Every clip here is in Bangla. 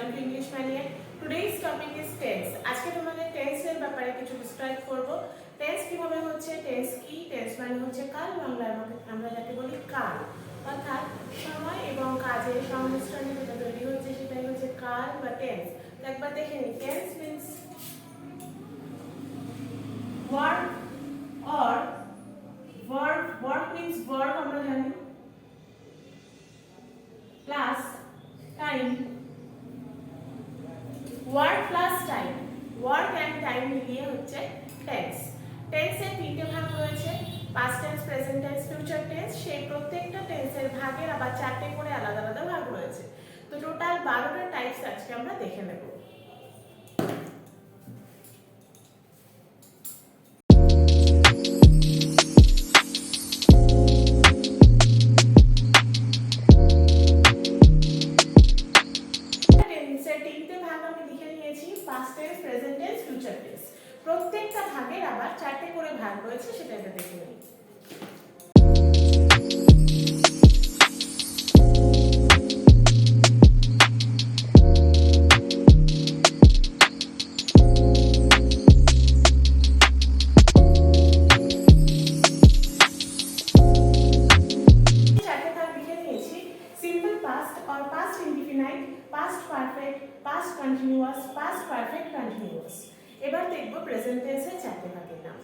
Welcome to English mania. Today's topic is tense. আজকে তোমাদের টেন্সের ব্যাপারে কিছু ডিসক্রাইব করব। টেন্স কিভাবে হচ্ছে, টেন্স কি, টেন্স মানে হচ্ছে কাল, বাংলায় আমরা যাকে বলি কাল, অর্থাৎ সময় এবং কাজের সংমিশ্রণে যেটা তৈরি হচ্ছে সেটাই হচ্ছে কাল বা টেন্স। তো একবার দেখে নিই। Tense means work or verb, verb means verb আমরা জানি, plus time, word plus time, word and time মিলিয়ে হচ্ছে tense। tense এর তিনটে ভাগ রয়েছে, past tense, present tense, future tense। সেই প্রত্যেকটা টেন্সের ভাগের আবার চারটে করে আলাদা আলাদা ভাগ রয়েছে। তো টোটাল 12টা টাইপস আজকে আমরা দেখে নেব। প্রত্যেকটা ভাগের আবার চারটে করে ভাগ রয়েছে, সেটা এটা দেখে নিই। চারটে ভাগ লিখে নিয়েছি। Simple past or past indefinite, past perfect, past continuous, past perfect continuous. এবার দেখব প্রেজেন্ট টেন্সের চারটে ভাগের নাম।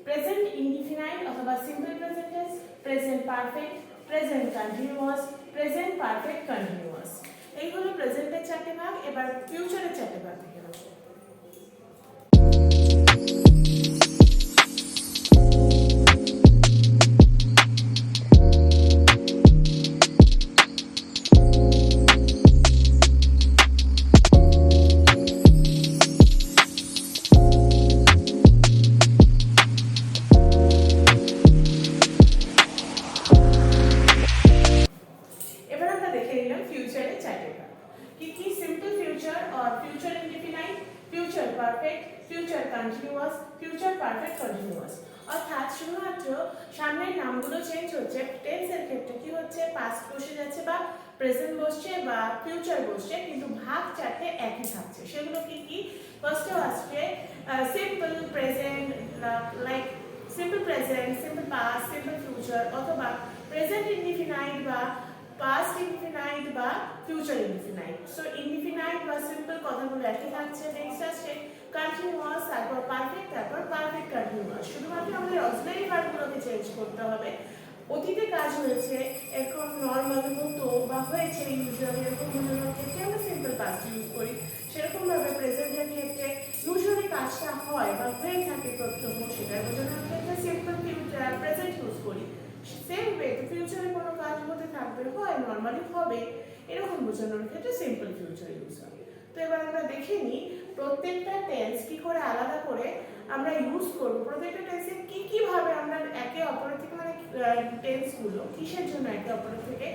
প্রেজেন্ট ইনডিফিনাইট অথবা simple present tense, present perfect, present continuous, present perfect continuous. এই হলো প্রেজেন্টের চারটে ভাগ। এবার ফিউচারের চারটে ভাগ দেখে নেব। ফিউচারের চারটে ভাগ কি কি? Simple future or future indefinite, future perfect, future continuous, future perfect continuous. অর্থাৎ শুধুমাত্র সামনের নামগুলো চেঞ্জ হচ্ছে। টেন্সের ক্ষেত্রে কি হচ্ছে, পাস্ট বসে যাচ্ছে বা প্রেজেন্ট বসছে বা ফিউচার বসছে, কিন্তু ভাগ চারটে একই থাকছে। সেগুলো কি কি? ফার্স্টে আসছে simple present, like simple present, simple past, simple future, অথবা প্রেজেন্ট ইনডিফিনাইট বা past indefinite বা future indefinite। সো indefinite বা simple কথাগুলো একই থাকছে। নেক্সট আসছে continuous, তারপর পারফেক্ট, তারপর পারফেক্ট কন্টিনিউয়াস। শুধুমাত্র আমাদের অক্সিলারি ভার্বগুলোকে চেঞ্জ করতে হবে। অতীতে কাজ হয়েছে, এখন নর্মাল হতো বা হয়েছে, ইউজুয়ালি এরকম বোঝানোর ক্ষেত্রে আমরা সিম্পল পাস্ট ইউজ করি। সেরকম ভাবে প্রেজেন্টের ক্ষেত্রে ইউজুয়ালি কাজটা হয় বা হয়ে থাকে প্রত্যহ, সেটা বোঝানোর ক্ষেত্রে সিম্পল প্রেজেন্ট ইউজ করি। সেম ওয়ে ফিউচারে কোনো কাজ হতে থাকবে, হয় নর্মালি হবে, এরকম বোঝানোর ক্ষেত্রে সিম্পল ফিউচার ইউজ হবে। তো এবার আমরা দেখে নিই প্রত্যেকটা টেন্স কি করে আলাদা করে আমরা ইউজ করব, প্রত্যেকটা টেন্সে কি কি ভাবে আমরা একে অপরের থেকে, মানে টেন্সগুলো কিসের জন্য একে অপরের থেকে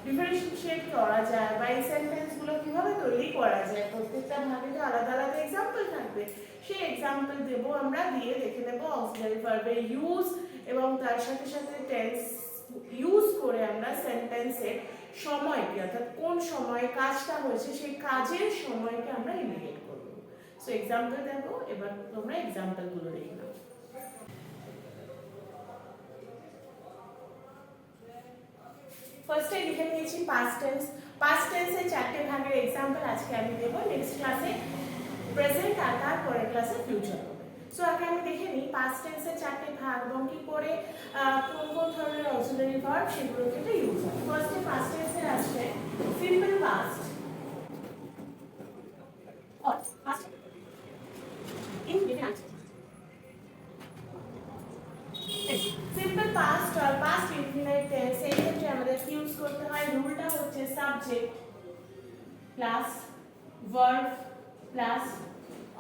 ডিফারেন্সিয়েট করা যায় বা এই সেন্টেন্সগুলো কিভাবে তৈরি করা যায়। প্রত্যেকটা ভাগে তো আলাদা আলাদা এক্সাম্পল থাকবে, সেই এক্সাম্পল দেবো আমরা, দিয়ে দেখে নেব অক্সিলারি ভার্বের ইউজ এবং তার সাথে সাথে টেন্স ইউজ করে আমরা সেন্টেন্সের সময়কে, অর্থাৎ কোন সময়ে কাজটা হয়েছে সেই কাজের সময়কে আমরা ইন্ডিকেট করব। সো এক্সাম্পল দেবো, এবার তোমরা এক্সাম্পলগুলো দেখে নাও। ফার্স্টে লিখে নিয়েছি পাস্ট টেন্স। পাস্ট টেন্সের চারটে ভাগের এক্সাম্পল আজকে আমি দেবো। নেক্সট ক্লাসে প্রেজেন্ট আর তারপরের ক্লাসে ফিউচার হবে। সো আগে আমি দেখে নিই পাস্ট টেন্সের চারটে ভাগ এবং কি করে কোন কোন ধরনের অক্সিলারি ভার্ব সেগুলোর ক্ষেত্রে ইউজ হয়। ফার্স্টে পাস্ট টেন্সে আসছে simple past or past indefinite. Simple past or past indefinite tense, এই ক্ষেত্রে আমাদের ইউজ করতে হয়, রুলটা হচ্ছে subject plus verb plus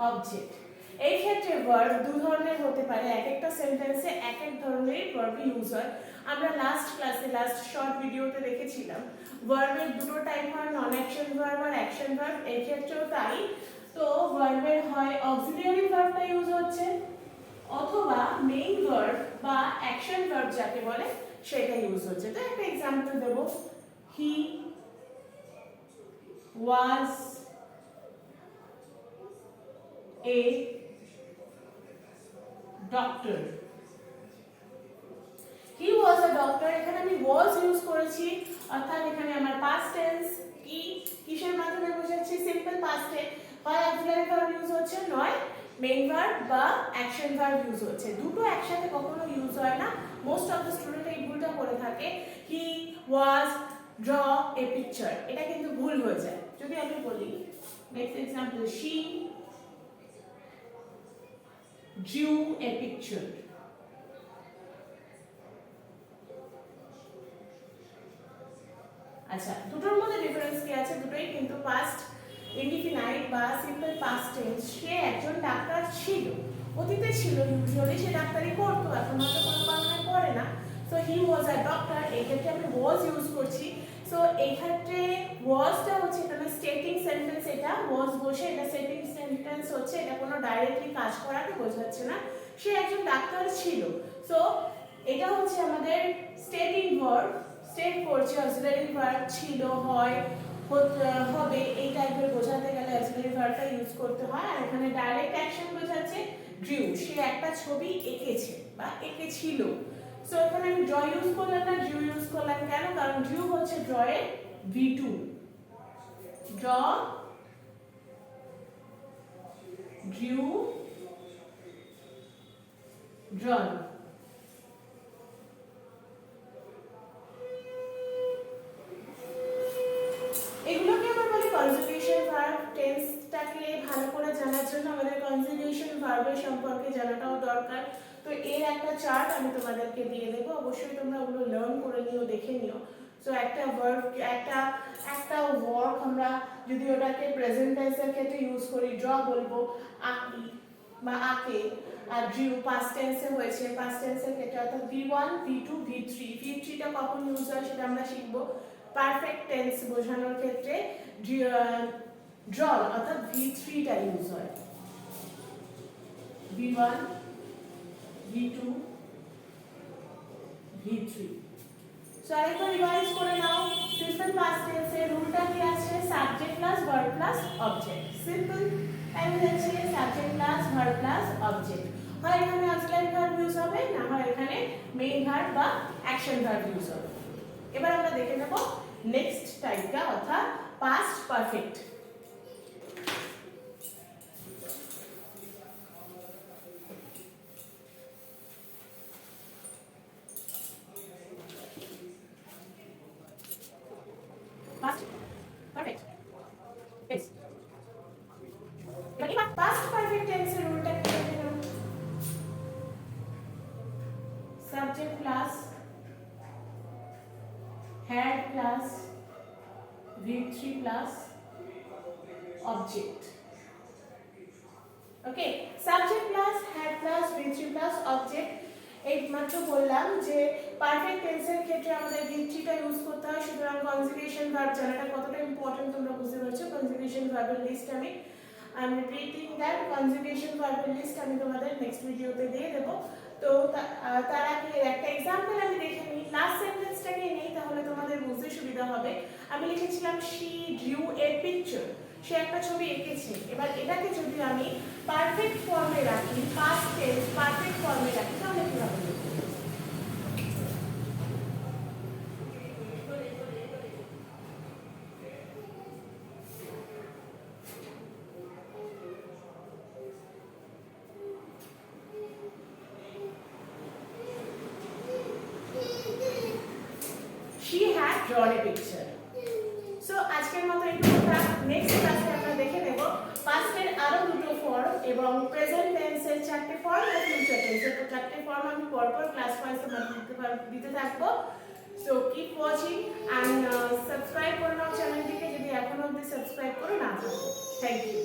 object. এই ক্ষেত্রে ভার্ব দু ধরনের হতে পারে, এক একটা সেন্টেন্সে এক এক ধরনের ভার্ব ইউজ হয়। আমরা লাস্ট ক্লাসে লাস্ট শর্ট ভিডিওতে দেখেছিলাম ভার্বের দুটো টাইপ হয়, নন অ্যাকশন ভার্ব আর অ্যাকশন ভার্ব। এই ক্ষেত্রেও তাই। তো ভার্বের হয় অক্সিলিয়ারি ভার্বটা ইউজ হচ্ছে, অথবা মেইন ভার্ব বা অ্যাকশন ভার্ব যাকে বলে সেটা ইউজ হচ্ছে। তো একটা এক্সাম্পল দেব, he was a doctor. He was a doctor, এখানে আমি ওয়াজ ইউজ করেছি, অর্থাৎ এখানে আমার পাস্ট টেন্স কি কিসের মাধ্যমে বোঝাচ্ছি, সিম্পল পাস্টে হয় অক্সিলারি ভার্ব ইউজ হচ্ছে, নয় মেইন ভার্ব বা অ্যাকশন ভার্ব ইউজ হচ্ছে। দুটো একসাথে কখনো ইউজ হয় না, মোস্ট অফ দ্য স্টুডেন্ট এই ভুলটা করে থাকে, হি ওয়াজ ড্র এ পিকচার, এটা কিন্তু ভুল হয়ে যায়। যদি আমি বলি next example, she drew a picture। আচ্ছা, দুটোর মধ্যে ডিফারেন্স কি আছে? দুটোই কিন্তু পাস্ট ইনডিফিনাইট বা সিম্পল পাস্ট টেন্স। সে একজন ডাক্তার ছিল, অতীতে ছিল, ইউজুয়ালি সে ডাক্তারি করতো, এখন হয়তো কোনো কারণে করে না। So he was a doctor, এই ক্ষেত্রে আমি ওয়াজ ইউজ করছি। সো এই ক্ষেত্রে ওয়াজটা হচ্ছে এখানে স্টেটিং সেন্টেন্স, এটা ওয়াজ বসে এটা স্টেটিং সেন্টেন্স হচ্ছে, এটা কোনো ডাইরেক্টলি কাজ করাকে বোঝাচ্ছে না, সে একজন ডাক্তার ছিল। সো এটা হচ্ছে আমাদের স্টেটিং ভার্ব, স্টেট করছে, অক্সিলারি ভার্ব ছিল, হয়, হবে, এই টাইপের বোঝাতে গেলে অক্সিলারি ভার্বটা ইউজ করতে হয়। আর এখানে ডাইরেক্ট অ্যাকশন বোঝাচ্ছে, ড্রিউ, সে একটা ছবি এঁকেছে বা এঁকেছিল। সো এখানে আমি ড্র ইউজ করলাম না, ড্রিউ ইউজ করলাম। কেন? কারণ ড্রিউ হচ্ছে ড্র এর V2, ড্র, ড্রিউ, ড্রন। এগুলোকে আমরা বলি কনজুগেশন ভার্ব। টেন্সটাকে ভালো করে জানার জন্য আমাদের কনজুগেশন ভার্বের সম্পর্কে জানাটাও দরকার। তো এর একটা চার্ট আমি তোমাদেরকে দিয়ে দেবো, অবশ্যই তোমরা ওগুলো লার্ন করে নিও, দেখে নিও। সো একটা ভার্ব, একটা ওয়ার্ক আমরা যদি ওটাকে প্রেজেন্ট টেন্সের ক্ষেত্রে ইউজ করি, ড্র বলবো, আঁকি বা আঁকে, আর ড্রিউ পাস্ট টেন্সে হয়েছে, পাস্ট টেন্সের ক্ষেত্রে অর্থাৎ V1 V2 V3। V3টা কখন ইউজ হয় সেটা আমরা শিখবো। পারফেক্ট টেন্স বোঝানোর ক্ষেত্রে ড্রল অর্থাৎ V3টা ইউজ হয়, V1 V2 V3। সো আরেকবার রিভাইজ করে নাও, সিম্পল পাস্ট টেন্সের রুলটা কি আছে? Subject plus verb plus object. Simple time হচ্ছে subject plus verb plus object. হয় এখানে অক্সিলারি ভার্ব ইউজ হবে, না হয় এখানে মেইন ভার্ব বা অ্যাকশন ভার্ব ইউজ হবে। এবার আমরা দেখে নেব নেক্সট টাইপটা, অর্থাৎ past perfect. Past perfect tense, এবার past perfect tense এর রুলটা কি দেখে নাও, subject plus had plus V3 plus object। Okay, subject plus had plus V3 plus object. এই মাত্র বললাম যে পারফেক্ট টেন্সের ক্ষেত্রে আমাদের V3টা ইউজ করতে হয়। সুতরাং কনজুগেশন ভার্ব জানাটা কতটা ইম্পর্টেন্ট তোমরা বুঝতে পারছো। কনজুগেশন ভার্বের লিস্ট আমি রিপিটিং দ্যাট কনজুগেশন ভার্বের লিস্ট আমি তোমাদের নেক্সট ভিডিওতে দিয়ে দেবো। তো তার আগে একটা এক্সাম্পল আমি দেখে নিই, লাস্ট সেন্টেন্সটাকে নেই, তাহলে তোমাদের বুঝতে সুবিধা হবে। আমি লিখেছিলাম শি ড্রিউ এ পিকচার, সে একটা ছবি এঁকেছে। এবার এটাকে যদি আমি পারফেক্ট ফর্মে রাখি, পাস্ট টেন্স পারফেক্ট ফর্মে রাখি, তাহলে কিভাবে লিখব? She had drawn a picture. So আজকের মতো এইটুকু থাক। নেক্সট ক্লাসে আমরা দেখে নেব পাস্টের আরো দুটো ফর্ম এবং প্রেজেন্ট টেন্সের চারটে ফর্ম আর ফিউচার টেন্সের চারটে ফর্ম আমি পরপর ক্লাস ওয়াইজ দিতে থাকবো। So keep watching and subscribe করে নাও চ্যানেলটিকে যদি এখনো অবধি সাবস্ক্রাইব করে না থাকো। Thank you.